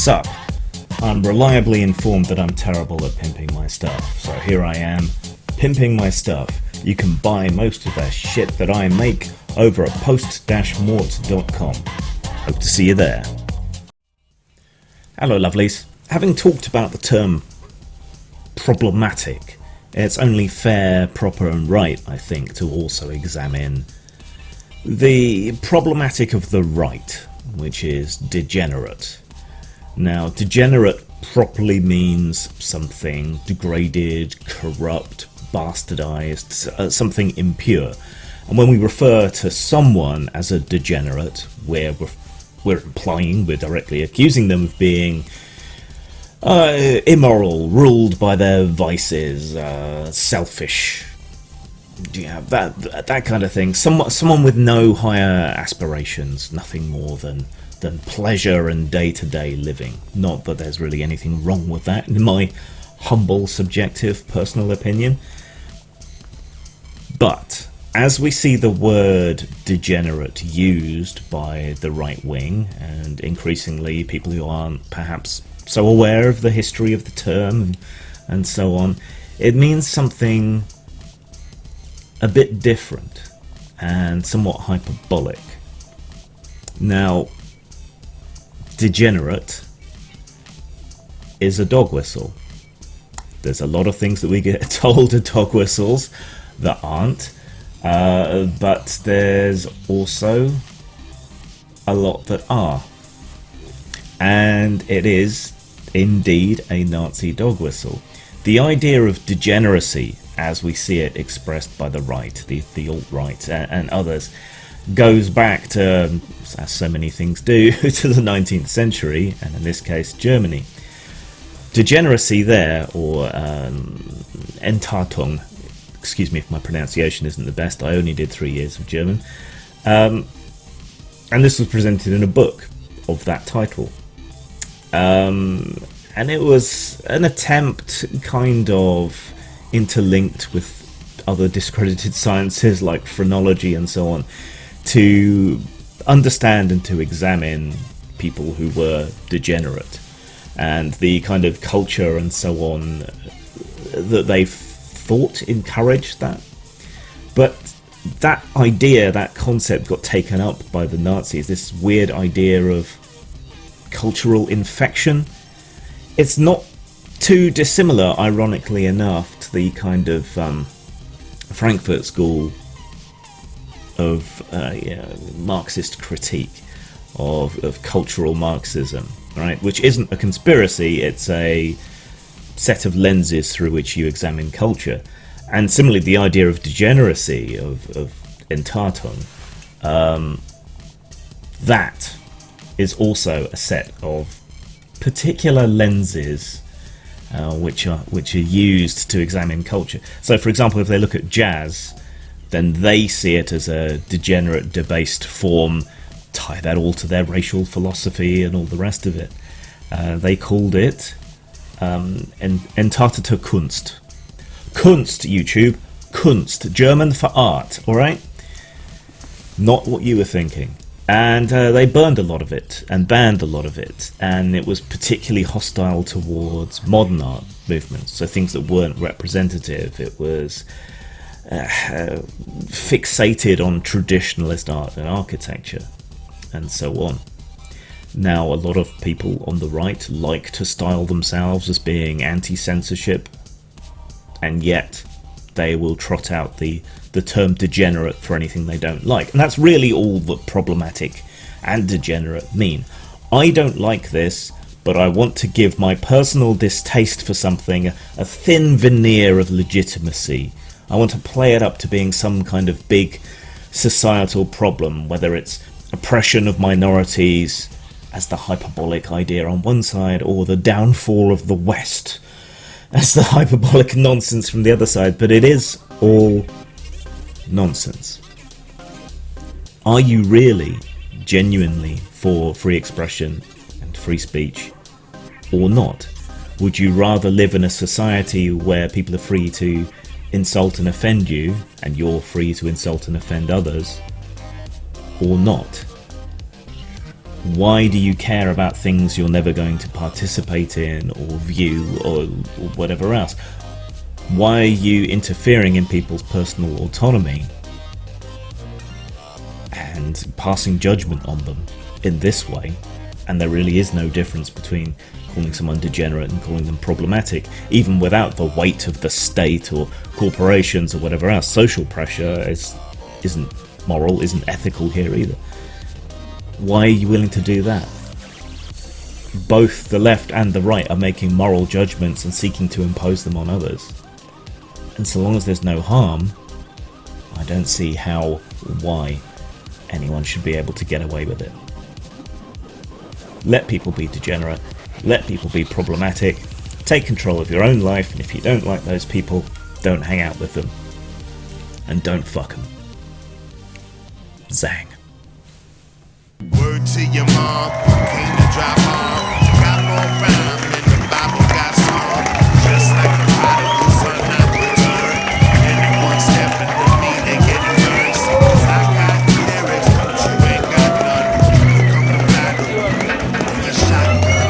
Sup? I'm reliably informed that I'm terrible at pimping my stuff, so here I am, pimping my stuff. You can buy most of that shit that I make over at post-mort.com. Hope to see you there. Hello lovelies. Having talked about the term problematic, it's only fair, proper and right, I think, to also examine the problematic of the right, which is degenerate. Now, degenerate properly means something degraded, corrupt, bastardized, something impure. And when we refer to someone as a degenerate, we're implying, we're directly accusing them of being immoral, ruled by their vices, selfish, that kind of thing. Someone with no higher aspirations, nothing more than pleasure and day-to-day living. Not that there's really anything wrong with that, in my humble, subjective, personal opinion. But as we see the word degenerate used by the right wing, and increasingly people who aren't perhaps so aware of the history of the term and so on, it means something a bit different and somewhat hyperbolic. Now, degenerate is a dog whistle. There's a lot of things that we get told are dog whistles that aren't, but there's also a lot that are. And it is indeed a Nazi dog whistle. The idea of degeneracy, as we see it expressed by the right, the alt-right and others, goes back to, as so many things do, to the 19th century, and in this case Germany. Degeneracy there, or Entartung, excuse me if my pronunciation isn't the best, I only did 3 years of German, and this was presented in a book of that title. And it was an attempt, kind of interlinked with other discredited sciences like phrenology and so on, to understand and to examine people who were degenerate and the kind of culture and so on that they thought encouraged that. But that idea, that concept got taken up by the Nazis, this weird idea of cultural infection. It's not too dissimilar, ironically enough, to the kind of Frankfurt School of Marxist critique of cultural Marxism, right? Which isn't a conspiracy, it's a set of lenses through which you examine culture. And similarly, the idea of degeneracy, of Entartung, that is also a set of particular lenses which are used to examine culture. So, for example, if they look at jazz, then they see it as a degenerate, debased form, tie that all to their racial philosophy and all the rest of it. They called it entartete Kunst. Kunst, YouTube. Kunst. German for art, alright? Not what you were thinking. And they burned a lot of it and banned a lot of it, and it was particularly hostile towards modern art movements, so things that weren't representative. It was fixated on traditionalist art and architecture and so on. Now, a lot of people on the right like to style themselves as being anti-censorship, and yet they will trot out the term degenerate for anything they don't like. And that's really all that problematic and degenerate mean. I don't like this, but I want to give my personal distaste for something a thin veneer of legitimacy. I want to play it up to being some kind of big societal problem, whether it's oppression of minorities as the hyperbolic idea on one side, or the downfall of the West as the hyperbolic nonsense from the other side. But it is all nonsense. Are you really genuinely for free expression and free speech, or not? Would you rather live in a society where people are free to insult and offend you, and you're free to insult and offend others, or not? Why do you care about things you're never going to participate in or view or whatever else? Why are you interfering in people's personal autonomy and passing judgment on them in this way? And there really is no difference between calling someone degenerate and calling them problematic, even without the weight of the state or corporations or whatever else. Social pressure isn't moral, isn't ethical here either. Why are you willing to do that? Both the left and the right are making moral judgments and seeking to impose them on others. And so long as there's no harm, I don't see how or why anyone should be able to get away with it. Let people be degenerate, let people be problematic, take control of your own life, and if you don't like those people, don't hang out with them. And don't fuck them. Zang. Word to your mom, came to drop off. Got more rhyme and the Bible got song. Just like the prodigal son not returned. Anyone stepping to me, they getting burned. Cause I got lyrics, but you ain't got none. You come to battle, bring a shotgun.